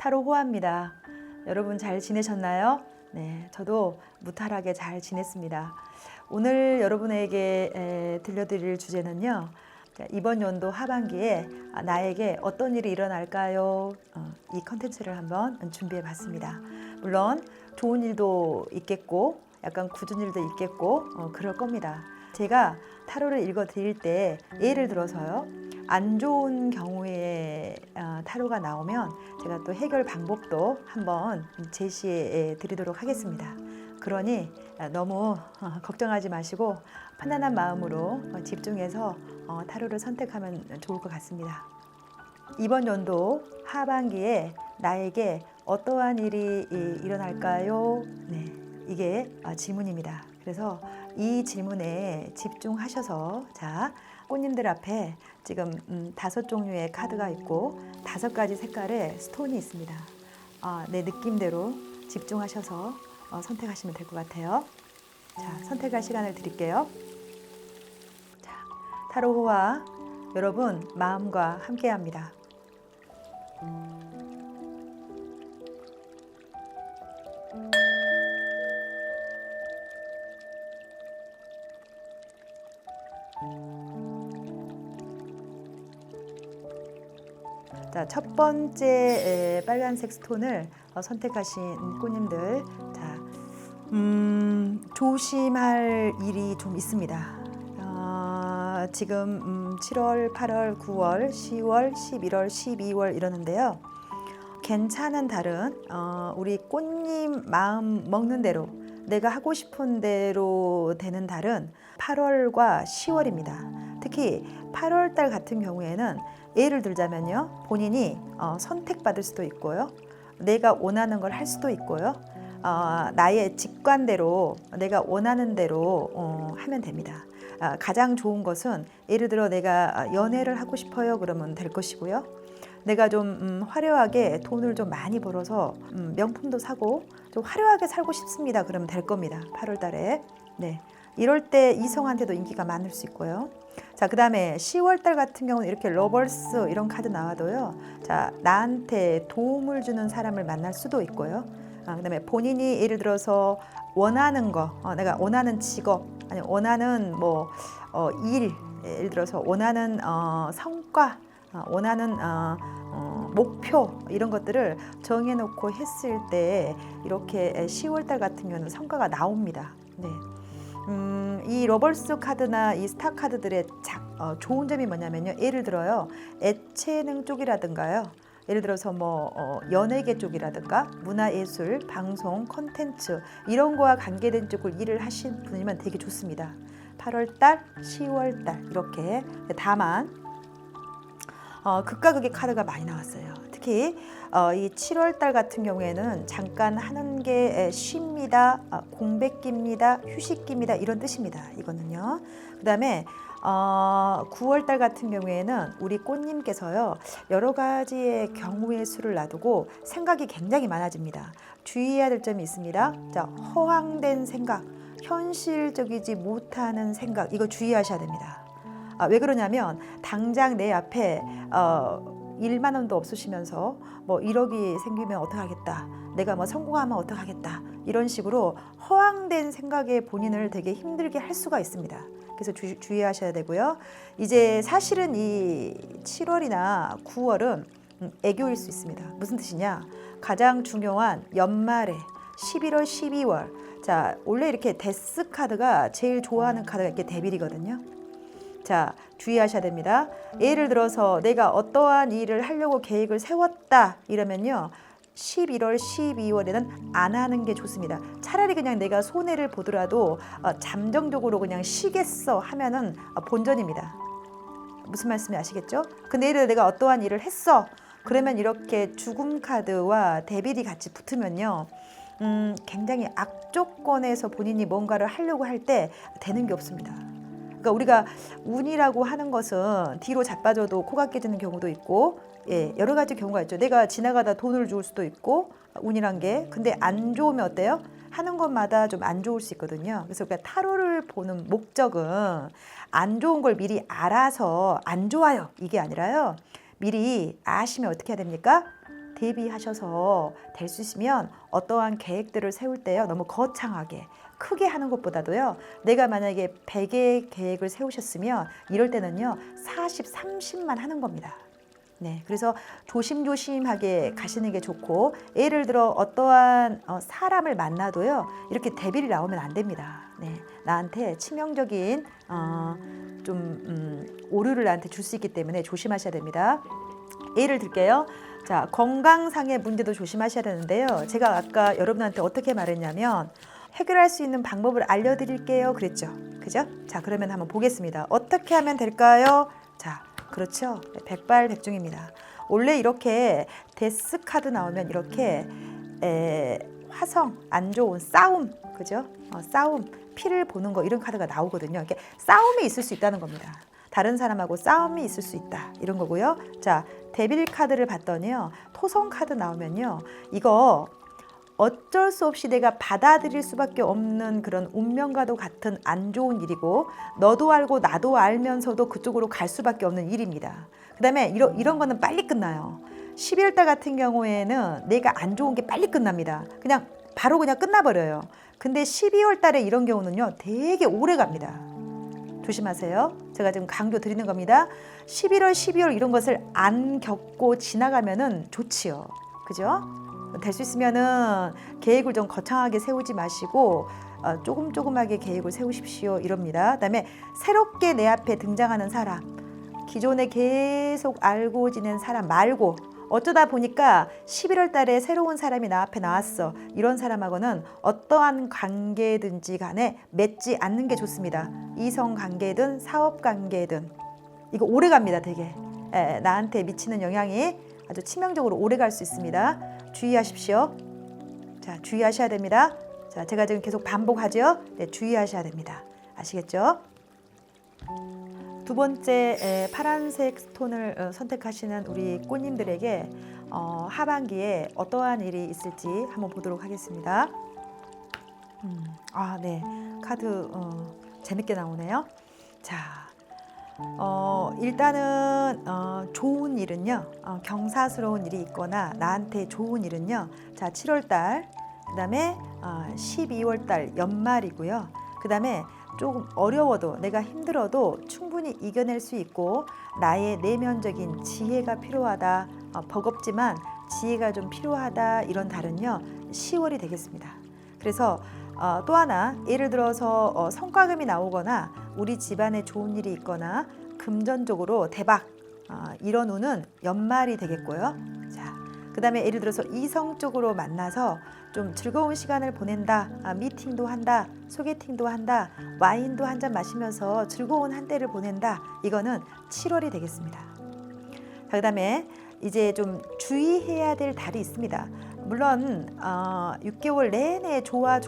타로 호화입니다. 여러분 잘 지내셨나요? 네, 저도 무탈하게 잘 지냈습니다. 오늘 여러분에게 들려드릴 주제는요. 이번 연도 하반기에 나에게 어떤 일이 일어날까요? 이 컨텐츠를 한번 준비해 봤습니다. 물론 좋은 일도 있겠고 약간 굳은 일도 있겠고 그럴 겁니다. 제가 타로를 읽어 드릴 때 예를 들어서요. 안 좋은 경우에 타로가 나오면 제가 또 해결 방법도 한번 제시해 드리도록 하겠습니다. 그러니 너무 걱정하지 마시고 편안한 마음으로 집중해서 타로를 선택하면 좋을 것 같습니다. 이번 연도 하반기에 나에게 어떠한 일이 일어날까요? 네, 이게 질문입니다. 그래서 이 질문에 집중하셔서 자, 꽃님들 앞에 지금 5종류의 카드가 있고 5가지 색깔의 스톤이 있습니다. 내 느낌대로 집중하셔서 선택하시면 될 것 같아요. 자, 선택할 시간을 드릴게요. 자, 타로호화 여러분 마음과 함께합니다. 자, 첫 번째 빨간색 스톤을 선택하신 꽃님들, 자, 조심할 일이 좀 있습니다. 지금 7월, 8월, 9월, 10월, 11월, 12월 이러는데요. 괜찮은 달은 우리 꽃님 마음 먹는 대로 내가 하고 싶은 대로 되는 달은 8월과 10월입니다. 특히 8월 달 같은 경우에는 예를 들자면요. 본인이 선택받을 수도 있고요. 내가 원하는 걸 할 수도 있고요. 나의 직관대로 내가 원하는 대로 하면 됩니다. 가장 좋은 것은 예를 들어 내가 연애를 하고 싶어요. 그러면 될 것이고요. 내가 좀 화려하게 돈을 좀 많이 벌어서 명품도 사고 좀 화려하게 살고 싶습니다. 그러면 될 겁니다. 8월 달에. 네. 이럴 때 이성한테도 인기가 많을 수 있고요. 자, 그 다음에 10월 달 같은 경우는 이렇게 러버스 이런 카드 나와도요. 자, 나한테 도움을 주는 사람을 만날 수도 있고요. 그 다음에 본인이 예를 들어서 원하는 거, 내가 원하는 직업, 아니 원하는 뭐 일, 예를 들어서 원하는 성과, 원하는 목표 이런 것들을 정해놓고 했을 때 이렇게 10월 달 같은 경우는 성과가 나옵니다. 네. 이 러버스 카드나 이 스타 카드들의 좋은 점이 뭐냐면요. 예를 들어요. 예체능 쪽이라든가요. 예를 들어서 뭐 연예계 쪽이라든가 문화예술, 방송, 콘텐츠 이런 거와 관계된 쪽을 일을 하신 분이면 되게 좋습니다. 8월 달, 10월 달 이렇게. 다만 극과 극의 카드가 많이 나왔어요. 특히 이 7월 달 같은 경우에는 잠깐 하는 게 쉽니다, 공백기입니다, 휴식기입니다 이런 뜻입니다. 이거는요. 그 다음에 9월 달 같은 경우에는 우리 꽃님께서요 여러 가지의 경우의 수를 놔두고 생각이 굉장히 많아집니다. 주의해야 될 점이 있습니다. 자, 허황된 생각, 현실적이지 못하는 생각 이거 주의하셔야 됩니다. 왜 그러냐면 당장 내 앞에 1만 원도 없으시면서 뭐 1억이 생기면 어떡하겠다, 내가 뭐 성공하면 어떡하겠다 이런 식으로 허황된 생각에 본인을 되게 힘들게 할 수가 있습니다. 그래서 주의하셔야 되고요. 이제 사실은 이 7월이나 9월은 애교일 수 있습니다. 무슨 뜻이냐? 가장 중요한 연말에 11월, 12월. 자, 원래 이렇게 데스 카드가 제일 좋아하는 카드가 이렇게 데빌이거든요. 자, 주의하셔야 됩니다. 예를 들어서 내가 어떠한 일을 하려고 계획을 세웠다 이러면요. 11월, 12월에는 안 하는 게 좋습니다. 차라리 그냥 내가 손해를 보더라도 잠정적으로 그냥 쉬겠어 하면은 본전입니다. 무슨 말씀인지 아시겠죠? 근데 예를 들어 내가 어떠한 일을 했어. 그러면 이렇게 죽음 카드와 데빌이 같이 붙으면요. 굉장히 악조건에서 본인이 뭔가를 하려고 할 때 되는 게 없습니다. 그러니까 우리가 운이라고 하는 것은 뒤로 자빠져도 코가 깨지는 경우도 있고, 예, 여러 가지 경우가 있죠. 내가 지나가다 돈을 줄 수도 있고, 운이란 게. 근데 안 좋으면 어때요? 하는 것마다 좀 안 좋을 수 있거든요. 그래서 그러니까 타로를 보는 목적은 안 좋은 걸 미리 알아서 안 좋아요 이게 아니라요. 미리 아시면 어떻게 해야 됩니까? 대비하셔서 될 수 있으면 어떠한 계획들을 세울 때요, 너무 거창하게 크게 하는 것보다도요, 내가 만약에 100의 계획을 세우셨으면 이럴 때는요 40, 30만 하는 겁니다. 네, 그래서 조심조심하게 가시는 게 좋고, 예를 들어 어떠한 사람을 만나도요 이렇게 대비를 나오면 안 됩니다. 네, 나한테 치명적인 오류를 나한테 줄 수 있기 때문에 조심하셔야 됩니다. 예를 들게요. 자, 건강상의 문제도 조심하셔야 되는데요. 제가 아까 여러분한테 어떻게 말했냐면 해결할 수 있는 방법을 알려드릴게요 그랬죠. 그죠? 자, 그러면 한번 보겠습니다. 어떻게 하면 될까요? 자, 그렇죠. 백발백중입니다. 원래 이렇게 데스 카드 나오면 이렇게 화성, 안 좋은 싸움, 그죠? 싸움, 피를 보는 거 이런 카드가 나오거든요. 이렇게 싸움이 있을 수 있다는 겁니다. 다른 사람하고 싸움이 있을 수 있다 이런 거고요. 자, 데빌 카드를 봤더니요, 토성 카드 나오면요, 이거 어쩔 수 없이 내가 받아들일 수밖에 없는 그런 운명과도 같은 안 좋은 일이고, 너도 알고 나도 알면서도 그쪽으로 갈 수밖에 없는 일입니다. 그 다음에 이런 거는 빨리 끝나요. 12월 달 같은 경우에는 내가 안 좋은 게 빨리 끝납니다. 그냥 바로 그냥 끝나버려요. 근데 12월 달에 이런 경우는요 되게 오래 갑니다. 조심하세요. 제가 지금 강조 드리는 겁니다. 11월, 12월 이런 것을 안 겪고 지나가면은 좋지요. 그죠? 될 수 있으면은 계획을 좀 거창하게 세우지 마시고 조금조금하게 계획을 세우십시오 이럽니다. 그다음에 새롭게 내 앞에 등장하는 사람, 기존에 계속 알고 지낸 사람 말고 어쩌다 보니까 11월 달에 새로운 사람이 나 앞에 나왔어. 이런 사람하고는 어떠한 관계든지 간에 맺지 않는 게 좋습니다. 이성 관계든 사업 관계든 이거 오래 갑니다. 되게 나한테 미치는 영향이 아주 치명적으로 오래 갈 수 있습니다. 주의하십시오. 자, 주의하셔야 됩니다. 자, 제가 지금 계속 반복하죠. 네, 주의하셔야 됩니다. 아시겠죠? 두 번째 파란색 스톤을 선택하시는 우리 꽃님들에게 하반기에 어떠한 일이 있을지 한번 보도록 하겠습니다. 네, 카드 재밌게 나오네요. 자, 일단은 좋은 일은요, 경사스러운 일이 있거나 나한테 좋은 일은요, 자, 7월달, 그 다음에 12월달 연말이고요. 그 다음에 조금 어려워도 내가 힘들어도 충분히 이겨낼 수 있고 나의 내면적인 지혜가 필요하다, 버겁지만 지혜가 좀 필요하다, 이런 달은요 10월이 되겠습니다. 그래서 또 하나, 예를 들어서 성과금이 나오거나 우리 집안에 좋은 일이 있거나 금전적으로 대박, 이런 운은 연말이 되겠고요. 자, 그 다음에 예를 들어서 이성적으로 만나서 좀 즐거운 시간을 보낸다, 미팅도 한다, 소개팅도 한다, 와인도 한 잔 마시면서 즐거운 한때를 보낸다, 이거는 7월이 되겠습니다. 자, 그 다음에 이제 좀 주의해야 될 달이 있습니다. 물론 6개월 내내 좋아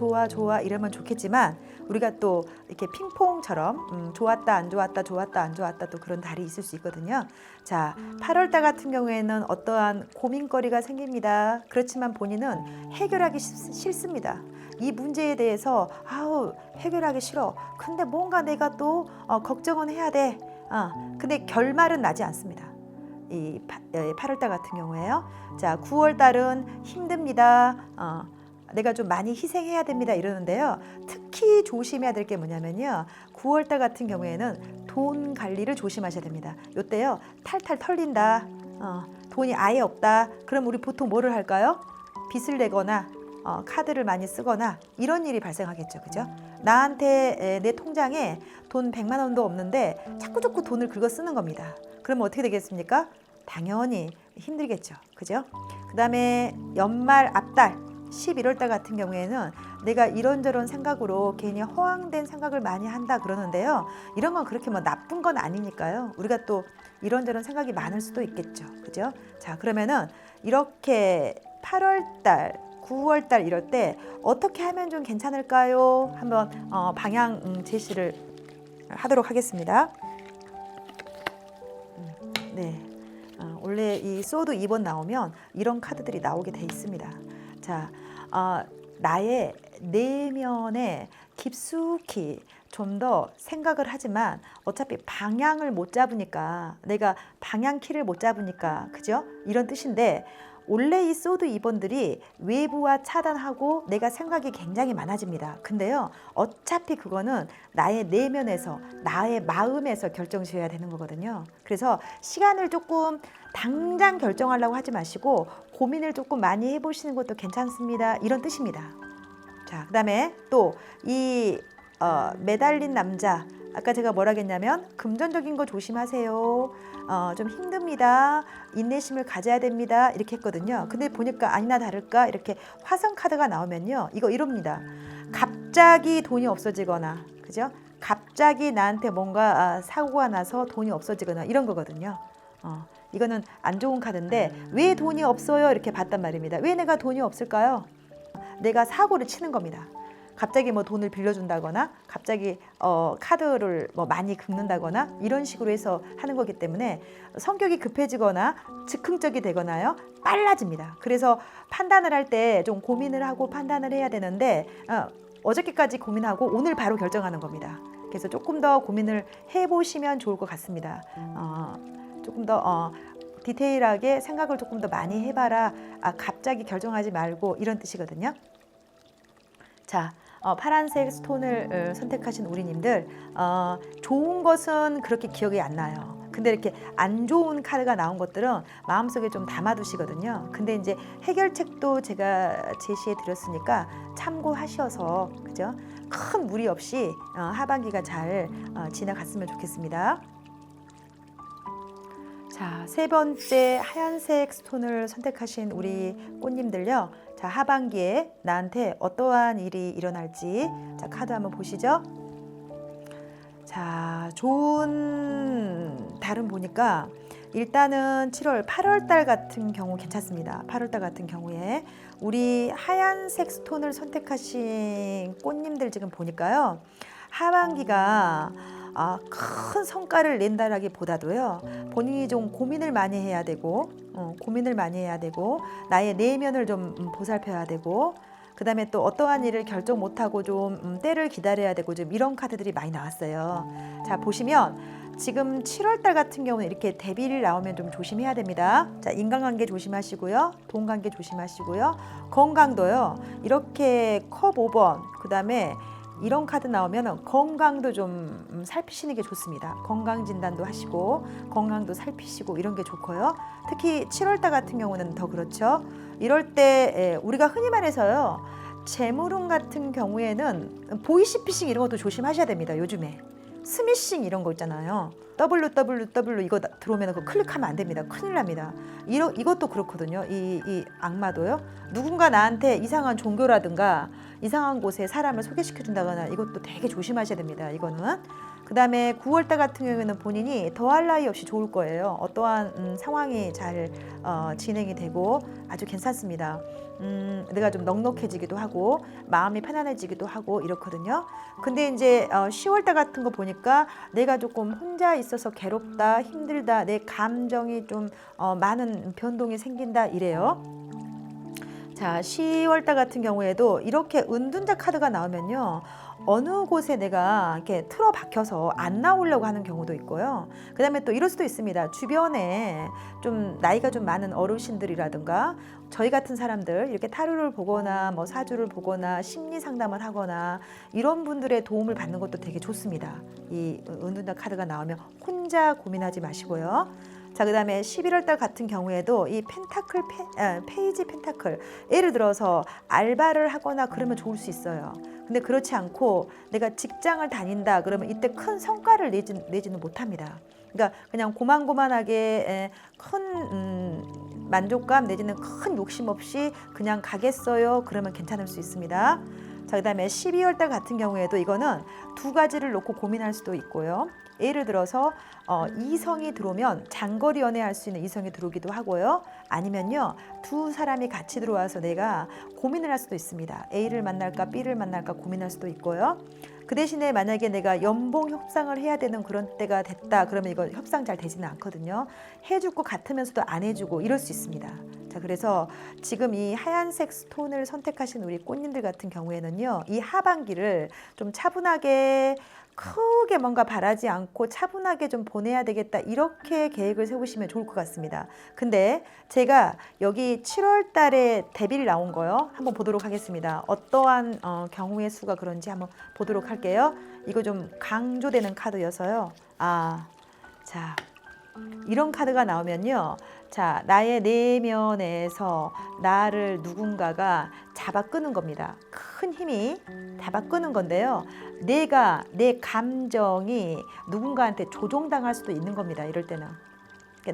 이러면 좋겠지만 우리가 또 이렇게 핑퐁처럼 좋았다 안 좋았다 좋았다 안 좋았다 또 그런 달이 있을 수 있거든요. 자, 8월 달 같은 경우에는 어떠한 고민거리가 생깁니다. 그렇지만 본인은 해결하기 싫습니다. 이 문제에 대해서 해결하기 싫어. 근데 뭔가 내가 또 걱정은 해야 돼. 근데 결말은 나지 않습니다. 이 8월 달 같은 경우에요. 자, 9월 달은 힘듭니다. 내가 좀 많이 희생해야 됩니다 이러는데요. 특히 조심해야 될 게 뭐냐면요, 9월 달 같은 경우에는 돈 관리를 조심하셔야 됩니다. 요때요 탈탈 털린다, 돈이 아예 없다, 그럼 우리 보통 뭐를 할까요? 빚을 내거나 카드를 많이 쓰거나 이런 일이 발생하겠죠. 그죠? 나한테 내 통장에 돈 100만 원도 없는데 자꾸 돈을 긁어 쓰는 겁니다. 그러면 어떻게 되겠습니까? 당연히 힘들겠죠. 그죠? 그 다음에 연말 앞달 11월 달 같은 경우에는 내가 이런저런 생각으로 괜히 허황된 생각을 많이 한다 그러는데요. 이런 건 그렇게 뭐 나쁜 건 아니니까요. 우리가 또 이런저런 생각이 많을 수도 있겠죠. 그죠? 자, 그러면은 이렇게 8월 달 9월 달 이럴 때 어떻게 하면 좀 괜찮을까요? 한번 방향 제시를 하도록 하겠습니다. 네, 원래 이 소드 2번 나오면 이런 카드들이 나오게 돼 있습니다. 자, 나의 내면에 깊숙이 좀 더 생각을 하지만 어차피 방향을 못 잡으니까, 내가 방향키를 못 잡으니까, 그죠? 이런 뜻인데 원래 이 소드 2번들이 외부와 차단하고 내가 생각이 굉장히 많아집니다. 근데요, 어차피 그거는 나의 내면에서, 나의 마음에서 결정 지어야 되는 거거든요. 그래서 시간을 조금 당장 결정하려고 하지 마시고 고민을 조금 많이 해보시는 것도 괜찮습니다. 이런 뜻입니다. 자, 그 다음에 또 이 매달린 남자, 아까 제가 뭐라 했냐면 금전적인 거 조심하세요. 좀 힘듭니다. 인내심을 가져야 됩니다. 이렇게 했거든요. 근데 보니까 아니나 다를까 이렇게 화성 카드가 나오면요, 이거 이럽니다. 갑자기 돈이 없어지거나, 그죠? 갑자기 나한테 뭔가 사고가 나서 돈이 없어지거나 이런 거거든요. 이거는 안 좋은 카드인데 왜 돈이 없어요? 이렇게 봤단 말입니다. 왜 내가 돈이 없을까요? 내가 사고를 치는 겁니다. 갑자기 뭐 돈을 빌려준다거나 갑자기 카드를 뭐 많이 긁는다거나 이런 식으로 해서 하는 거기 때문에 성격이 급해지거나 즉흥적이 되거나요, 빨라집니다. 그래서 판단을 할 때 좀 고민을 하고 판단을 해야 되는데 어저께까지 고민하고 오늘 바로 결정하는 겁니다. 그래서 조금 더 고민을 해보시면 좋을 것 같습니다. 조금 더 디테일하게 생각을 조금 더 많이 해봐라. 갑자기 결정하지 말고 이런 뜻이거든요. 자, 파란색 스톤을 선택하신 우리님들, 좋은 것은 그렇게 기억이 안 나요. 근데 이렇게 안 좋은 카드가 나온 것들은 마음속에 좀 담아두시거든요. 근데 이제 해결책도 제가 제시해 드렸으니까 참고하셔서, 그죠? 큰 무리 없이 하반기가 잘 지나갔으면 좋겠습니다. 자, 세 번째 하얀색 스톤을 선택하신 우리 꽃님들요. 자, 하반기에 나한테 어떠한 일이 일어날지, 자, 카드 한번 보시죠. 자, 좋은 달은 보니까 일단은 7월, 8월 달 같은 경우 괜찮습니다. 8월 달 같은 경우에 우리 하얀색 스톤을 선택하신 꽃님들 지금 보니까요, 하반기가 큰 성과를 낸다라기보다도요, 본인이 좀 고민을 많이 해야 되고, 나의 내면을 좀 보살펴야 되고, 그 다음에 또 어떠한 일을 결정 못하고 좀 때를 기다려야 되고, 좀 이런 카드들이 많이 나왔어요. 자, 보시면 지금 7월 달 같은 경우는 이렇게 대비를 나오면 좀 조심해야 됩니다. 자, 인간관계 조심하시고요, 돈관계 조심하시고요, 건강도요, 이렇게 컵 5번, 그 다음에 이런 카드 나오면 건강도 좀 살피시는 게 좋습니다. 건강 진단도 하시고 건강도 살피시고 이런 게 좋고요. 특히 7월달 같은 경우는 더 그렇죠. 이럴 때 우리가 흔히 말해서요, 재물운 같은 경우에는 보이시피싱 이런 것도 조심하셔야 됩니다. 요즘에 스미싱 이런 거 있잖아요. www 이거 들어오면 그거 클릭하면 안 됩니다. 큰일 납니다. 이것도 그렇거든요. 이 악마도요. 누군가 나한테 이상한 종교라든가 이상한 곳에 사람을 소개시켜 준다거나 이것도 되게 조심하셔야 됩니다. 이거는. 그 다음에 9월달 같은 경우에는 본인이 더할 나위 없이 좋을 거예요. 어떠한 상황이 잘 진행이 되고 아주 괜찮습니다. 내가 좀 넉넉해지기도 하고 마음이 편안해지기도 하고 이렇거든요. 근데 이제 10월달 같은 거 보니까 내가 조금 혼자 있어서 괴롭다, 힘들다, 내 감정이 좀 많은 변동이 생긴다 이래요. 자, 10월달 같은 경우에도 이렇게 은둔자 카드가 나오면요, 어느 곳에 내가 이렇게 틀어 박혀서 안 나오려고 하는 경우도 있고요. 그 다음에 또 이럴 수도 있습니다. 주변에 좀 나이가 좀 많은 어르신들이라든가 저희 같은 사람들 이렇게 타로를 보거나 뭐 사주를 보거나 심리 상담을 하거나 이런 분들의 도움을 받는 것도 되게 좋습니다. 이 은둔자 카드가 나오면 혼자 고민하지 마시고요. 자, 그 다음에 11월 달 같은 경우에도 이 펜타클 페이지 펜타클, 예를 들어서 알바를 하거나 그러면 좋을 수 있어요. 근데 그렇지 않고 내가 직장을 다닌다 그러면 이때 큰 성과를 내지는 못합니다. 그러니까 그냥 고만고만하게 큰 만족감 내지는 큰 욕심 없이 그냥 가겠어요 그러면 괜찮을 수 있습니다. 자, 그 다음에 12월 달 같은 경우에도 이거는 두 가지를 놓고 고민할 수도 있고요. 예를 들어서 이성이 들어오면 장거리 연애할 수 있는 이성이 들어오기도 하고요. 아니면요, 두 사람이 같이 들어와서 내가 고민을 할 수도 있습니다. A를 만날까 B를 만날까 고민할 수도 있고요. 그 대신에 만약에 내가 연봉 협상을 해야 되는 그런 때가 됐다 그러면 이거 협상 잘 되지는 않거든요. 해줄 것 같으면서도 안 해주고 이럴 수 있습니다. 자, 자, 그래서 지금 이 하얀색 스톤을 선택하신 우리 꽃님들 같은 경우에는요, 이 하반기를 좀 차분하게 크게 뭔가 바라지 않고 차분하게 좀 보내야 되겠다, 이렇게 계획을 세우시면 좋을 것 같습니다. 근데 제가 여기 7월 달에 데뷔를 나온 거요, 한번 보도록 하겠습니다. 어떠한 경우의 수가 그런지 한번 보도록 할게요. 이거 좀 강조되는 카드여서요. 자, 이런 카드가 나오면요, 자, 나의 내면에서 나를 누군가가 잡아 끄는 겁니다. 큰 힘이 잡아 끄는 건데요, 내가, 내 감정이 누군가한테 조종당할 수도 있는 겁니다. 이럴 때는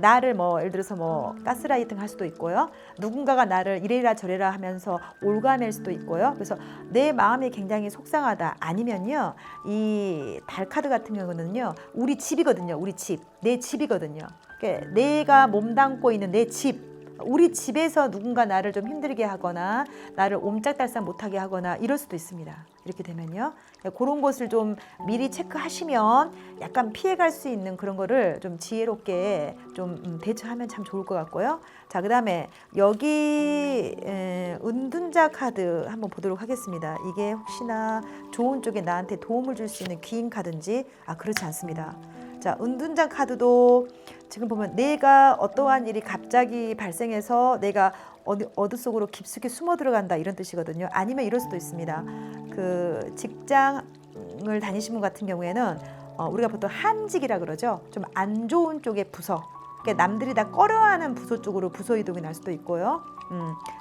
나를 뭐 예를 들어서 뭐 가스라이팅 할 수도 있고요, 누군가가 나를 이래라 저래라 하면서 올가맬 수도 있고요. 그래서 내 마음이 굉장히 속상하다, 아니면요, 이 달 카드 같은 경우는요, 우리 집이거든요. 우리 집, 내 집이거든요. 그러니까 내가 몸담고 있는 내 집, 우리 집에서 누군가 나를 좀 힘들게 하거나 나를 옴짝달싹 못하게 하거나 이럴 수도 있습니다. 이렇게 되면요, 그런 것을 좀 미리 체크하시면 약간 피해갈 수 있는 그런 거를 좀 지혜롭게 좀 대처하면 참 좋을 것 같고요. 자, 그 다음에 여기 은둔자 카드 한번 보도록 하겠습니다. 이게 혹시나 좋은 쪽에 나한테 도움을 줄 수 있는 귀인 카드인지, 그렇지 않습니다. 자, 은둔자 카드도 지금 보면 내가 어떠한 일이 갑자기 발생해서 내가 어디 속으로 깊숙이 숨어 들어간다, 이런 뜻이거든요. 아니면 이럴 수도 있습니다. 그 직장을 다니시는 분 같은 경우에는 우리가 보통 한직이라 그러죠. 좀 안 좋은 쪽의 부서, 그러니까 남들이 다 꺼려하는 부서 쪽으로 부서 이동이 날 수도 있고요.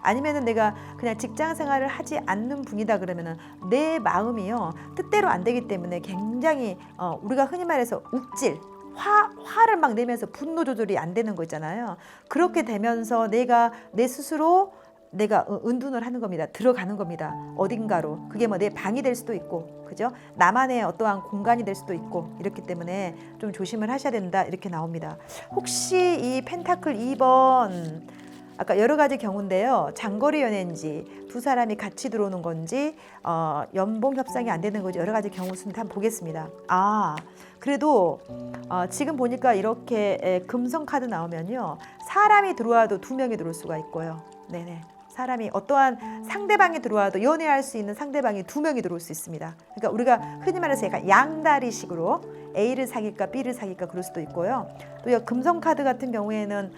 아니면은 내가 그냥 직장 생활을 하지 않는 분이다 그러면은 내 마음이요, 뜻대로 안 되기 때문에 굉장히 우리가 흔히 말해서 욱질, 화를 막 내면서 분노 조절이 안 되는 거 있잖아요. 그렇게 되면서 내가 내 스스로 내가 은둔을 하는 겁니다. 들어가는 겁니다. 어딘가로. 그게 뭐 내 방이 될 수도 있고, 그죠? 나만의 어떠한 공간이 될 수도 있고, 이렇기 때문에 좀 조심을 하셔야 된다, 이렇게 나옵니다. 혹시 이 펜타클 2번, 아까 여러 가지 경우인데요, 장거리 연애인지 두 사람이 같이 들어오는 건지 연봉 협상이 안 되는 건지, 여러 가지 경우 수는 한번 보겠습니다. 그래도 지금 보니까 이렇게 금성 카드 나오면요, 사람이 들어와도 두 명이 들어올 수가 있고요. 네네. 사람이 어떠한 상대방이 들어와도 연애할 수 있는 상대방이 두 명이 들어올 수 있습니다. 그러니까 우리가 흔히 말해서 약간 양다리식으로 A를 사귈까 B를 사귈까 그럴 수도 있고요. 또 금성 카드 같은 경우에는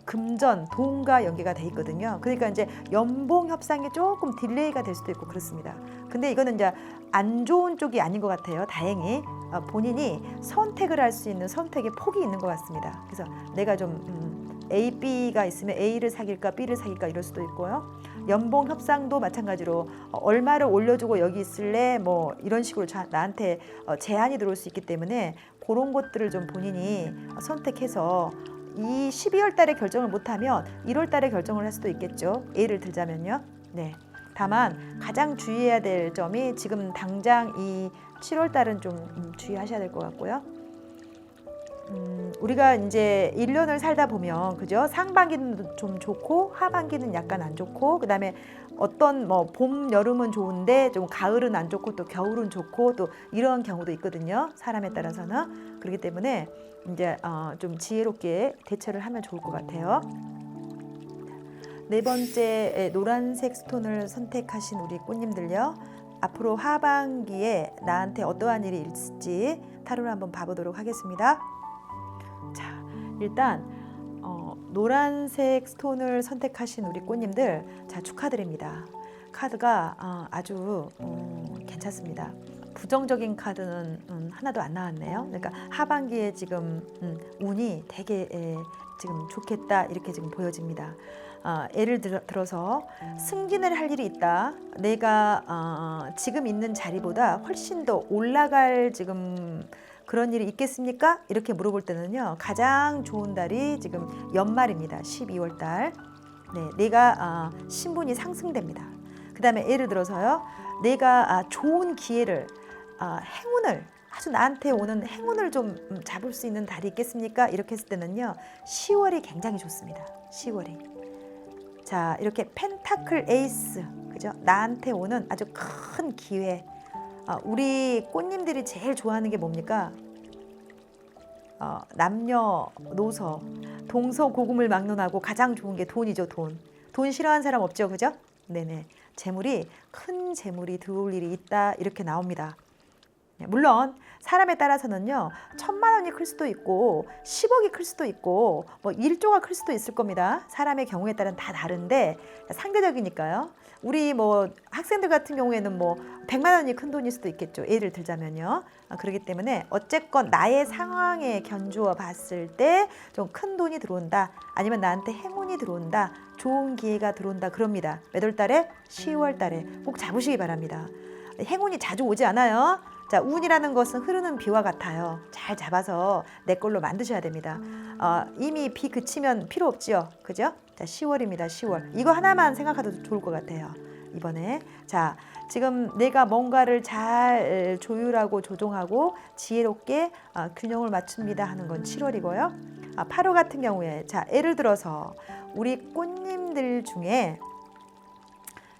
금전, 돈과 연계가 돼 있거든요. 그러니까 이제 연봉 협상이 조금 딜레이가 될 수도 있고 그렇습니다. 근데 이거는 이제 안 좋은 쪽이 아닌 것 같아요. 다행히 본인이 선택을 할 수 있는 선택의 폭이 있는 것 같습니다. 그래서 내가 좀 A, B가 있으면 A를 사귈까 B를 사귈까 이럴 수도 있고요. 연봉 협상도 마찬가지로 얼마를 올려주고 여기 있을래, 뭐 이런 식으로 나한테 제한이 들어올 수 있기 때문에 그런 것들을 좀 본인이 선택해서 이 12월 달에 결정을 못하면 1월 달에 결정을 할 수도 있겠죠. 예를 들자면요. 네. 다만 가장 주의해야 될 점이 지금 당장 이 7월 달은 좀 주의하셔야 될 것 같고요. 우리가 이제 1년을 살다 보면, 그죠? 상반기는 좀 좋고 하반기는 약간 안 좋고, 그다음에 어떤 뭐 봄, 여름은 좋은데 좀 가을은 안 좋고 또 겨울은 좋고 또 이런 경우도 있거든요. 사람에 따라서는. 그렇기 때문에 이제 좀 지혜롭게 대처를 하면 좋을 것 같아요. 네 번째, 노란색 스톤을 선택하신 우리 꽃님들요, 앞으로 하반기에 나한테 어떠한 일이 있을지 타로를 한번 봐보도록 하겠습니다. 자, 일단 노란색 스톤을 선택하신 우리 꽃님들, 자, 축하드립니다. 카드가 아주 괜찮습니다. 부정적인 카드는 하나도 안 나왔네요. 그러니까 하반기에 지금 운이 되게 지금 좋겠다, 이렇게 지금 보여집니다. 예를 들어서 승진을 할 일이 있다. 내가 지금 있는 자리보다 훨씬 더 올라갈 지금 그런 일이 있겠습니까? 이렇게 물어볼 때는요, 가장 좋은 달이 지금 연말입니다. 12월 달. 네, 내가 신분이 상승됩니다. 그 다음에 예를 들어서요, 내가 좋은 기회를, 행운을, 아주 나한테 오는 행운을 좀 잡을 수 있는 달이 있겠습니까? 이렇게 했을 때는요, 10월이 굉장히 좋습니다. 10월이. 자, 이렇게 펜타클 에이스, 그죠? 나한테 오는 아주 큰 기회. 우리 꽃님들이 제일 좋아하는 게 뭡니까? 남녀노소 동서고금을 막론하고 가장 좋은 게 돈이죠. 돈 싫어하는 사람 없죠, 그죠? 네네. 재물이 큰 재물이 들어올 일이 있다 이렇게 나옵니다. 물론 사람에 따라서는요 1,000만 원이 클 수도 있고 10억이 클 수도 있고 뭐 1조가 클 수도 있을 겁니다. 사람의 경우에 따른 다 다른데 상대적이니까요. 우리 뭐 학생들 같은 경우에는 뭐 100만 원이 큰 돈일 수도 있겠죠. 예를 들자면요. 그렇기 때문에 어쨌건 나의 상황에 견주어 봤을 때 좀 큰 돈이 들어온다. 아니면 나한테 행운이 들어온다. 좋은 기회가 들어온다. 그럽니다. 몇 월 달에? 10월 달에 꼭 잡으시기 바랍니다. 행운이 자주 오지 않아요. 자, 운이라는 것은 흐르는 비와 같아요. 잘 잡아서 내 걸로 만드셔야 됩니다. 이미 비 그치면 필요 없지요. 그죠? 자, 10월입니다. 10월. 이거 하나만 생각해도 좋을 것 같아요. 이번에. 자, 지금 내가 뭔가를 잘 조율하고 조종하고 지혜롭게 균형을 맞춥니다 하는 건 7월이고요. 8월 같은 경우에 자, 예를 들어서 우리 꽃님들 중에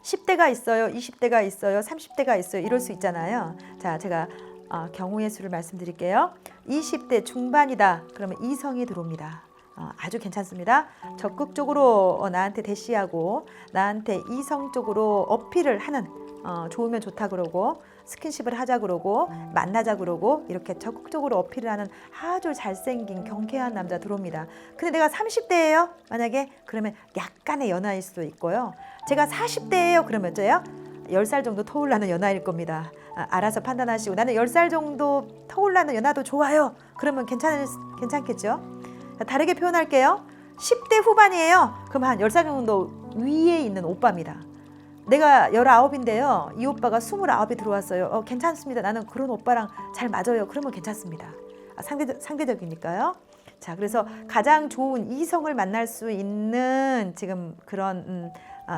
10대가 있어요, 20대가 있어요, 30대가 있어요. 이럴 수 있잖아요. 자, 제가 경우의 수를 말씀드릴게요. 20대 중반이다. 그러면 이성이 들어옵니다. 아주 괜찮습니다. 적극적으로 나한테 대시하고 나한테 이성적으로 어필을 하는 좋으면 좋다 그러고 스킨십을 하자 그러고 만나자 그러고 이렇게 적극적으로 어필을 하는 아주 잘생긴 경쾌한 남자 들어옵니다. 근데 내가 30대예요 만약에 그러면 약간의 연하일 수도 있고요. 제가 40대예요 그러면 어째요? 10살 정도 터울라는 연하일 겁니다. 알아서 판단하시고 나는 10살 정도 터울라는 연하도 좋아요. 그러면 괜찮겠죠? 다르게 표현할게요. 10대 후반이에요. 그럼 한 10살 정도 위에 있는 오빠입니다. 내가 19인데요. 이 오빠가 29이 들어왔어요. 괜찮습니다. 나는 그런 오빠랑 잘 맞아요. 그러면 괜찮습니다. 상대적이니까요. 자, 그래서 가장 좋은 이성을 만날 수 있는 지금 그런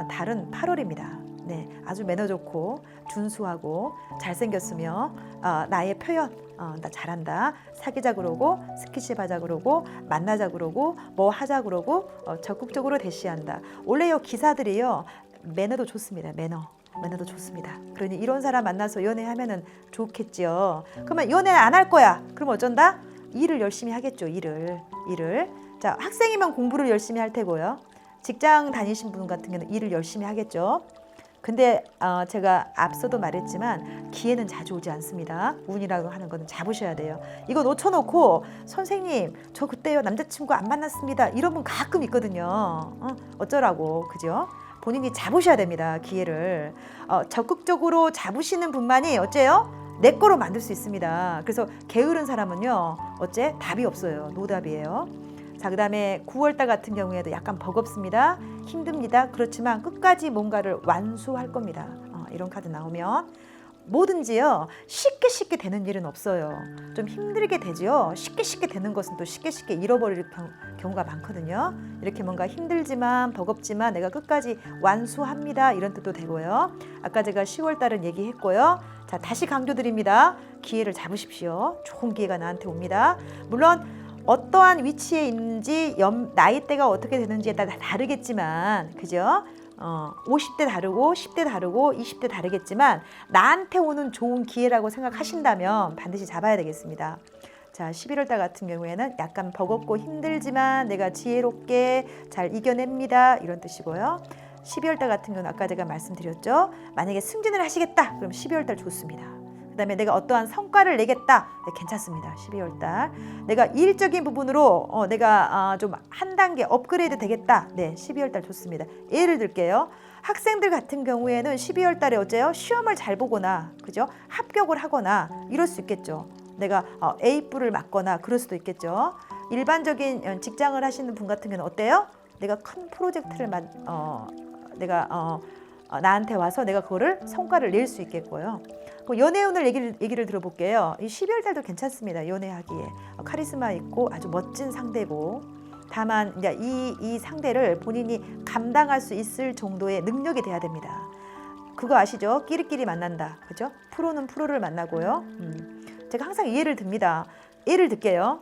달은 8월입니다. 네, 아주 매너 좋고 준수하고 잘생겼으며 나의 표현 나 잘한다. 사귀자 그러고 스킨십 하자 그러고 만나자 그러고 뭐 하자 그러고 적극적으로 대시한다. 원래요 기사들이요 매너도 좋습니다. 매너도 좋습니다. 그러니 이런 사람 만나서 연애하면은 좋겠지요. 그러면 연애 안 할 거야. 그럼 어쩐다? 일을 열심히 하겠죠. 일을. 자, 학생이면 공부를 열심히 할 테고요. 직장 다니신 분 같은 경우는 일을 열심히 하겠죠. 근데 제가 앞서도 말했지만 기회는 자주 오지 않습니다. 운이라고 하는 건 잡으셔야 돼요. 이거 놓쳐놓고 선생님 저 그때요 남자친구 안 만났습니다. 이런 분 가끔 있거든요. 어쩌라고 그죠? 본인이 잡으셔야 됩니다. 기회를. 적극적으로 잡으시는 분만이 어째요? 내 거로 만들 수 있습니다. 그래서 게으른 사람은요 어째? 답이 없어요. 노답이에요. 자, 그 다음에 9월달 같은 경우에도 약간 버겁습니다. 힘듭니다. 그렇지만 끝까지 뭔가를 완수할 겁니다. 이런 카드 나오면 뭐든지요 쉽게 되는 일은 없어요. 좀 힘들게 되지요. 쉽게 되는 것은 또 쉽게 잃어버릴 경우가 많거든요. 이렇게 뭔가 힘들지만 버겁지만 내가 끝까지 완수합니다. 이런 뜻도 되고요. 아까 제가 10월달은 얘기했고요. 자, 다시 강조드립니다. 기회를 잡으십시오. 좋은 기회가 나한테 옵니다. 물론 어떠한 위치에 있는지 나이대가 어떻게 되는지에 따라 다르겠지만 그죠? 50대 다르고 10대 다르고 20대 다르겠지만 나한테 오는 좋은 기회라고 생각하신다면 반드시 잡아야 되겠습니다. 자, 11월 달 같은 경우에는 약간 버겁고 힘들지만 내가 지혜롭게 잘 이겨냅니다. 이런 뜻이고요. 12월 달 같은 경우는 아까 제가 말씀드렸죠. 만약에 승진을 하시겠다. 그럼 12월 달 좋습니다. 그다음에 내가 어떠한 성과를 내겠다. 네, 괜찮습니다. 12월 달. 내가 일적인 부분으로 내가 좀 한 단계 업그레이드 되겠다. 네, 12월 달 좋습니다. 예를 들게요. 학생들 같은 경우에는 12월 달에 어째요? 시험을 잘 보거나 그죠? 합격을 하거나 이럴 수 있겠죠. 내가 A뿔을 맞거나 그럴 수도 있겠죠. 일반적인 직장을 하시는 분 같은 경우는 어때요? 내가 큰 프로젝트를 나한테 와서 내가 그거를 성과를 낼 수 있겠고요. 연애운을 얘기를 들어볼게요. 이 12월 달도 괜찮습니다. 연애하기에 카리스마 있고 아주 멋진 상대고 다만 이제 이 상대를 본인이 감당할 수 있을 정도의 능력이 돼야 됩니다. 그거 아시죠? 끼리끼리 만난다. 그죠? 프로는 프로를 만나고요. 제가 항상 예를 듭니다. 예를 들게요.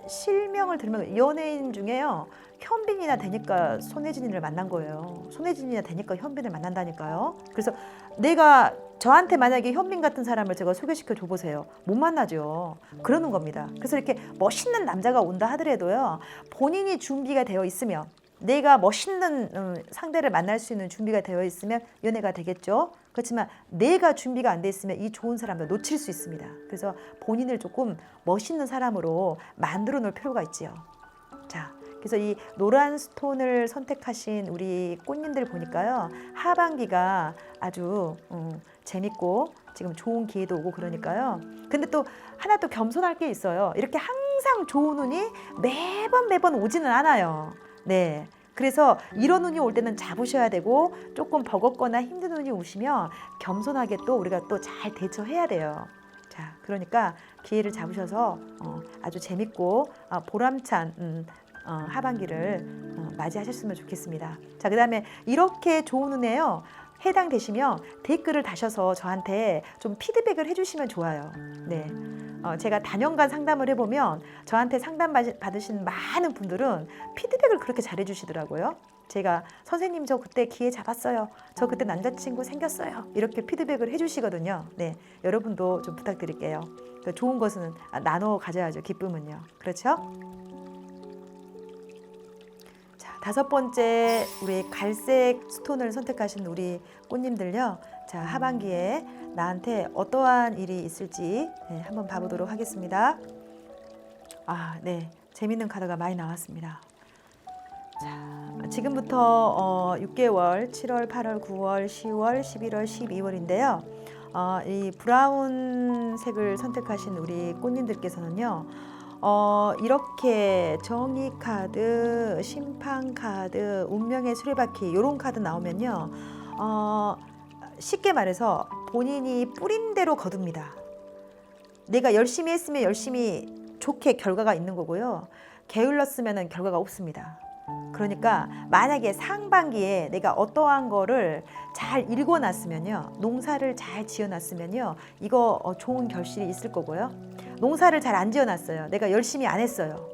실명을 들면 연예인 중에요. 현빈이나 되니까 손혜진이를 만난 거예요. 손혜진이나 되니까 현빈을 만난다니까요. 그래서 내가 저한테 만약에 현민 같은 사람을 제가 소개시켜 줘 보세요. 못 만나죠. 그러는 겁니다. 그래서 이렇게 멋있는 남자가 온다 하더라도요. 본인이 준비가 되어 있으면, 내가 멋있는 상대를 만날 수 있는 준비가 되어 있으면 연애가 되겠죠. 그렇지만 내가 준비가 안 돼 있으면 이 좋은 사람도 놓칠 수 있습니다. 그래서 본인을 조금 멋있는 사람으로 만들어 놓을 필요가 있지요. 자, 그래서 이 노란 스톤을 선택하신 우리 꽃님들 보니까요, 하반기가 아주 재밌고 지금 좋은 기회도 오고 그러니까요. 근데 또 하나 또 겸손할 게 있어요. 이렇게 항상 좋은 운이 매번 오지는 않아요. 네. 그래서 이런 운이 올 때는 잡으셔야 되고, 조금 버겁거나 힘든 운이 오시면 겸손하게 또 우리가 또 잘 대처해야 돼요. 자, 그러니까 기회를 잡으셔서 아주 재밌고 보람찬 하반기를 맞이하셨으면 좋겠습니다. 자, 그다음에 이렇게 좋은 운에요, 해당되시면 댓글을 다셔서 저한테 좀 피드백을 해주시면 좋아요. 네, 제가 단연간 상담을 해보면 저한테 상담 받으신 많은 분들은 피드백을 그렇게 잘해주시더라고요. 제가 선생님 저 그때 기회 잡았어요. 저 그때 남자친구 생겼어요. 이렇게 피드백을 해주시거든요. 네, 여러분도 좀 부탁드릴게요. 좋은 것은 나눠 가져야죠. 기쁨은요. 그렇죠? 다섯 번째, 우리 갈색 스톤을 선택하신 우리 꽃님들요. 자, 하반기에 나한테 어떠한 일이 있을지 한번 봐보도록 하겠습니다. 네, 재밌는 카드가 많이 나왔습니다. 자, 지금부터 6개월, 7월, 8월, 9월, 10월, 11월, 12월인데요. 이 브라운 색을 선택하신 우리 꽃님들께서는요. 이렇게 정의 카드, 심판 카드, 운명의 수레바퀴 이런 카드 나오면요, 쉽게 말해서 본인이 뿌린 대로 거둡니다. 내가 열심히 했으면 열심히 좋게 결과가 있는 거고요. 게을렀으면 결과가 없습니다. 그러니까 만약에 상반기에 내가 어떠한 거를 잘 읽어놨으면요, 농사를 잘 지어놨으면요, 이거 좋은 결실이 있을 거고요. 농사를 잘 안 지어놨어요. 내가 열심히 안 했어요.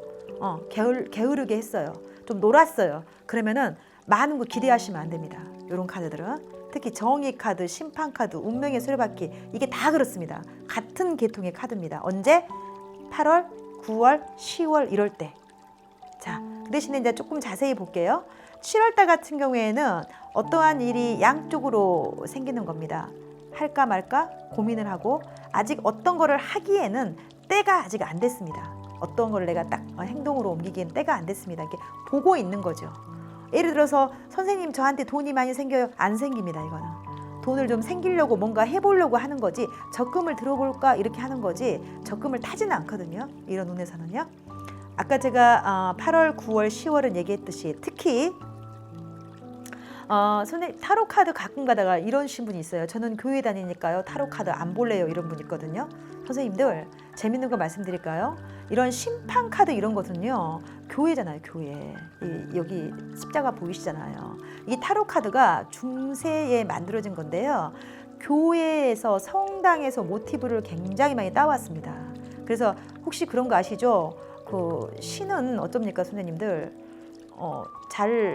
게으르게 했어요. 좀 놀았어요. 그러면은 많은 거 기대하시면 안 됩니다. 이런 카드들은 특히 정의 카드, 심판 카드, 운명의 수레바퀴, 이게 다 그렇습니다. 같은 계통의 카드입니다. 언제? 8월, 9월, 10월 이럴 때. 자, 그 대신에 이제 조금 자세히 볼게요. 7월달 같은 경우에는 어떠한 일이 양쪽으로 생기는 겁니다. 할까 말까 고민을 하고, 아직 어떤 거를 하기에는 때가 아직 안 됐습니다. 어떤 거를 내가 딱 행동으로 옮기기엔 때가 안 됐습니다. 이렇게 보고 있는 거죠. 예를 들어서 선생님 저한테 돈이 많이 생겨요. 안 생깁니다. 이거는 돈을 좀 생기려고 뭔가 해보려고 하는 거지, 적금을 들어볼까 이렇게 하는 거지 적금을 타지는 않거든요. 이런 운에서는요. 아까 제가 8월, 9월, 10월은 얘기했듯이 특히 선생님 타로 카드 가끔 가다가 이러신 분이 있어요. 저는 교회 다니니까요, 타로 카드 안 볼래요. 이런 분 있거든요. 선생님들 재밌는 거 말씀드릴까요? 이런 심판 카드 이런 것은요, 교회잖아요. 교회. 여기 십자가 보이시잖아요. 이 타로 카드가 중세에 만들어진 건데요. 교회에서, 성당에서 모티브를 굉장히 많이 따왔습니다. 그래서 혹시 그런 거 아시죠? 그 신은 어쩝니까 선생님들?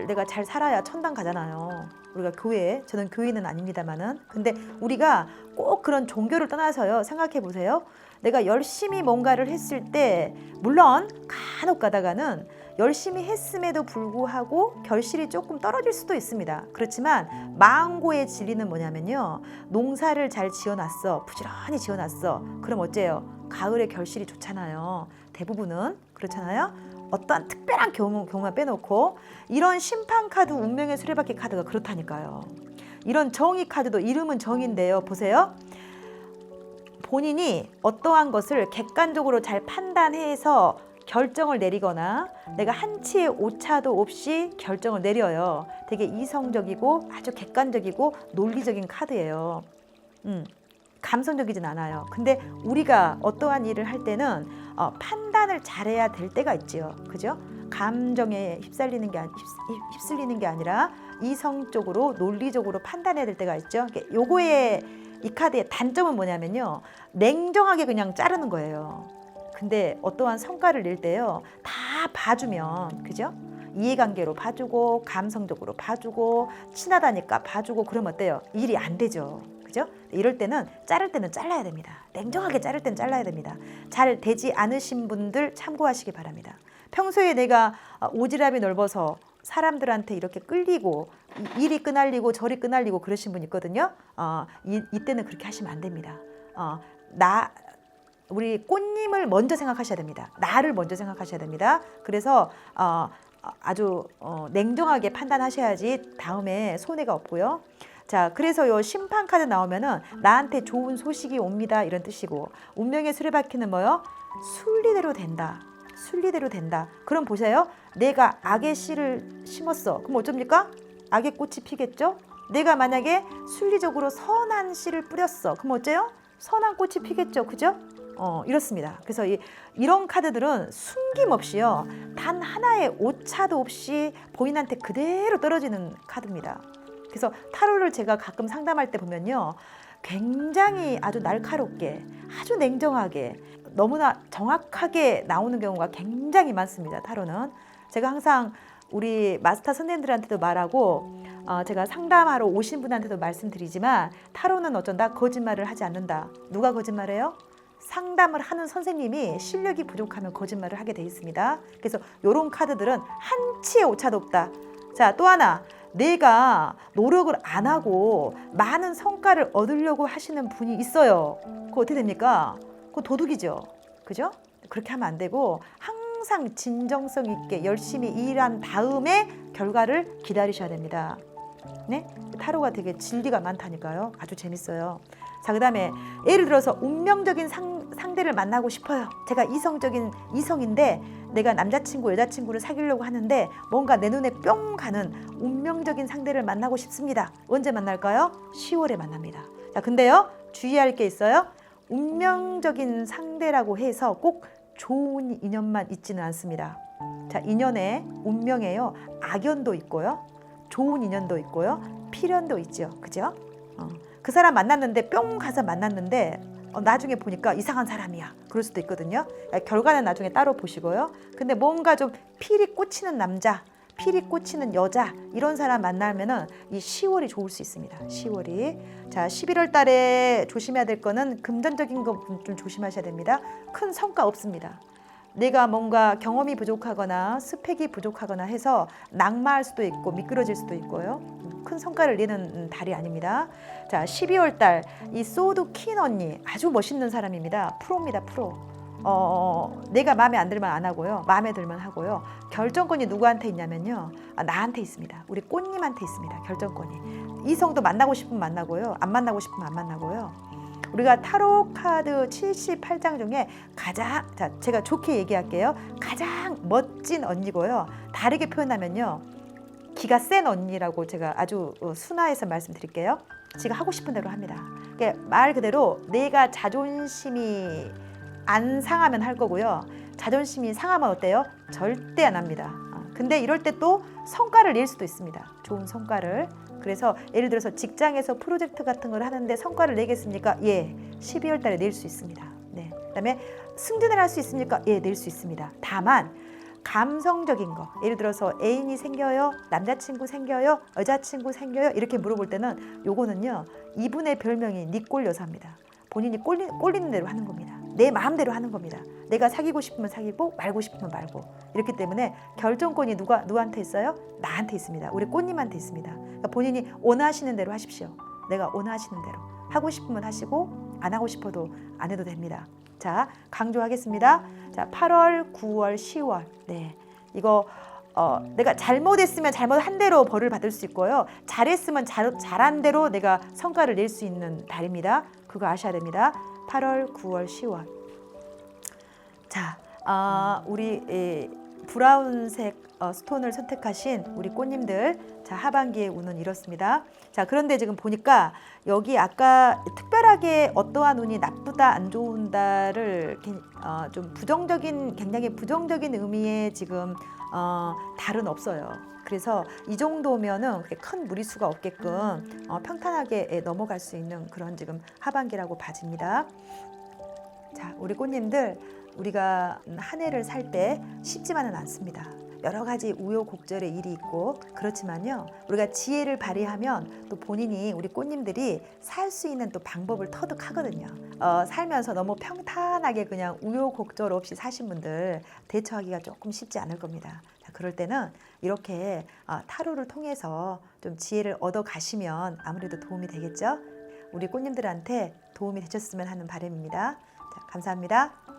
내가 잘 살아야 천당 가잖아요. 우리가 교회, 저는 교인은 아닙니다만은, 근데 우리가 꼭 그런 종교를 떠나서요, 생각해 보세요. 내가 열심히 뭔가를 했을 때, 물론 간혹 가다가는 열심히 했음에도 불구하고 결실이 조금 떨어질 수도 있습니다. 그렇지만 망고의 진리는 뭐냐면요, 농사를 잘 지어놨어, 부지런히 지어놨어, 그럼 어째요? 가을에 결실이 좋잖아요. 대부분은 그렇잖아요. 어떤 특별한 경우만 빼놓고, 이런 심판 카드, 운명의 수레바퀴 카드가 그렇다니까요. 이런 정의 카드도 이름은 정의인데요. 보세요. 본인이 어떠한 것을 객관적으로 잘 판단해서 결정을 내리거나, 내가 한치의 오차도 없이 결정을 내려요. 되게 이성적이고 아주 객관적이고 논리적인 카드예요. 감성적이진 않아요. 근데 우리가 어떠한 일을 할 때는 판단을 잘해야 될 때가 있지요. 그죠? 감정에 휩쓸리는 게 아니라 이성적으로, 논리적으로 판단해야 될 때가 있죠. 요거의 이 카드의 단점은 뭐냐면요, 냉정하게 그냥 자르는 거예요. 근데 어떠한 성과를 낼 때요, 다 봐주면, 그죠? 이해관계로 봐주고, 감성적으로 봐주고, 친하다니까 봐주고, 그러면 어때요? 일이 안 되죠. 그죠? 이럴 때는 자를 때는 잘라야 됩니다. 냉정하게 자를 때는 잘라야 됩니다. 잘 되지 않으신 분들 참고하시기 바랍니다. 평소에 내가 오지랖이 넓어서 사람들한테 이렇게 끌리고 이리 끄날리고 저리 끄날리고 그러신 분 있거든요. 이때는 그렇게 하시면 안 됩니다. 우리 꽃님을 먼저 생각하셔야 됩니다. 나를 먼저 생각하셔야 됩니다. 그래서 아주 냉정하게 판단하셔야지 다음에 손해가 없고요. 자, 그래서 요 심판 카드 나오면은 나한테 좋은 소식이 옵니다 이런 뜻이고, 운명의 수레바퀴는 뭐요? 순리대로 된다. 순리대로 된다. 그럼 보세요. 내가 악의 씨를 심었어. 그럼 어쩝니까? 악의 꽃이 피겠죠? 내가 만약에 순리적으로 선한 씨를 뿌렸어. 그럼 어째요? 선한 꽃이 피겠죠. 그죠? 이렇습니다. 그래서 이런 카드들은 숨김없이요, 단 하나의 오차도 없이 본인한테 그대로 떨어지는 카드입니다. 그래서 타로를 제가 가끔 상담할 때 보면요, 굉장히 아주 날카롭게, 아주 냉정하게, 너무나 정확하게 나오는 경우가 굉장히 많습니다. 타로는 제가 항상 우리 마스터 선생님들한테도 말하고, 제가 상담하러 오신 분한테도 말씀드리지만, 타로는 어쩐다? 거짓말을 하지 않는다. 누가 거짓말해요? 상담을 하는 선생님이 실력이 부족하면 거짓말을 하게 돼 있습니다. 그래서 이런 카드들은 한치의 오차도 없다. 자, 또 하나, 내가 노력을 안 하고 많은 성과를 얻으려고 하시는 분이 있어요. 그거 어떻게 됩니까? 그거 도둑이죠. 그죠? 그렇게 하면 안 되고 항상 진정성 있게 열심히 일한 다음에 결과를 기다리셔야 됩니다. 네? 타로가 되게 진리가 많다니까요. 아주 재밌어요. 자, 그다음에 예를 들어서 운명적인 상대를 만나고 싶어요. 제가 이성인데 내가 남자친구, 여자친구를 사귀려고 하는데 뭔가 내 눈에 뿅 가는 운명적인 상대를 만나고 싶습니다. 언제 만날까요? 10월에 만납니다. 자, 근데요, 주의할 게 있어요. 운명적인 상대라고 해서 꼭 좋은 인연만 있지는 않습니다. 자, 인연에 운명에요, 악연도 있고요, 좋은 인연도 있고요, 필연도 있죠. 그죠? 그 사람 만났는데 뿅 가서 만났는데 나중에 보니까 이상한 사람이야. 그럴 수도 있거든요. 결과는 나중에 따로 보시고요. 근데 뭔가 좀 필이 꽂히는 남자, 필이 꽂히는 여자, 이런 사람 만나면은 이 10월이 좋을 수 있습니다. 10월이. 자, 11월 달에 조심해야 될 거는 금전적인 거 좀 조심하셔야 됩니다. 큰 성과 없습니다. 내가 뭔가 경험이 부족하거나 스펙이 부족하거나 해서 낙마할 수도 있고 미끄러질 수도 있고요. 큰 성과를 내는 달이 아닙니다. 자, 12월 달 이 소드 퀸 언니 아주 멋있는 사람입니다. 프로입니다. 프로. 내가 마음에 안 들면 안 하고요. 마음에 들면 하고요. 결정권이 누구한테 있냐면요, 나한테 있습니다. 우리 꽃님한테 있습니다. 결정권이. 이성도 만나고 싶으면 만나고요. 안 만나고 싶으면 안 만나고요. 우리가 타로 카드 78장 중에 가장, 자, 제가 좋게 얘기할게요, 가장 멋진 언니고요. 다르게 표현하면요, 기가 센 언니라고 제가 아주 순화해서 말씀드릴게요. 제가 하고 싶은 대로 합니다. 그러니까 말 그대로 내가 자존심이 안 상하면 할 거고요. 자존심이 상하면 어때요? 절대 안 합니다. 근데 이럴 때 또 성과를 낼 수도 있습니다. 좋은 성과를. 그래서 예를 들어서 직장에서 프로젝트 같은 걸 하는데 성과를 내겠습니까? 예, 12월 달에 낼 수 있습니다. 네. 그다음에 승진을 할 수 있습니까? 예, 낼 수 있습니다. 다만 감성적인 거, 예를 들어서 애인이 생겨요, 남자친구 생겨요, 여자친구 생겨요, 이렇게 물어볼 때는 요거는요, 이분의 별명이 니꼴 여사입니다. 본인이 꼴리는 대로 하는 겁니다. 내 마음대로 하는 겁니다. 내가 사귀고 싶으면 사귀고 말고 싶으면 말고. 이렇기 때문에 결정권이 누구한테 있어요? 나한테 있습니다. 우리 꽃님한테 있습니다. 그러니까 본인이 원하시는 대로 하십시오. 내가 원하시는 대로. 하고 싶으면 하시고 안 하고 싶어도 안 해도 됩니다. 자, 강조하겠습니다. 자, 8월, 9월, 10월. 네, 이거 내가 잘못했으면 잘못한 대로 벌을 받을 수 있고요. 잘했으면 잘한 대로 내가 성과를 낼 수 있는 달입니다. 그거 아셔야 됩니다. 8월, 9월, 10월. 자, 우리 브라운색 스톤을 선택하신 우리 꽃님들, 자, 하반기의 운은 이렇습니다. 자, 그런데 지금 보니까 여기 아까 특별하게 어떠한 운이 나쁘다, 안 좋은다를 좀 굉장히 부정적인 의미의 지금 달은 없어요. 그래서 이 정도면은 그렇게 큰 무리수가 없게끔 평탄하게 넘어갈 수 있는 그런 지금 하반기라고 봐집니다. 자, 우리 꽃님들, 우리가 한 해를 살 때 쉽지만은 않습니다. 여러 가지 우여곡절의 일이 있고 그렇지만요. 우리가 지혜를 발휘하면 또 본인이 우리 꽃님들이 살 수 있는 또 방법을 터득하거든요. 살면서 너무 평탄하게 그냥 우여곡절 없이 사신 분들 대처하기가 조금 쉽지 않을 겁니다. 자, 그럴 때는 이렇게 타로를 통해서 좀 지혜를 얻어 가시면 아무래도 도움이 되겠죠. 우리 꽃님들한테 도움이 되셨으면 하는 바람입니다. 자, 감사합니다.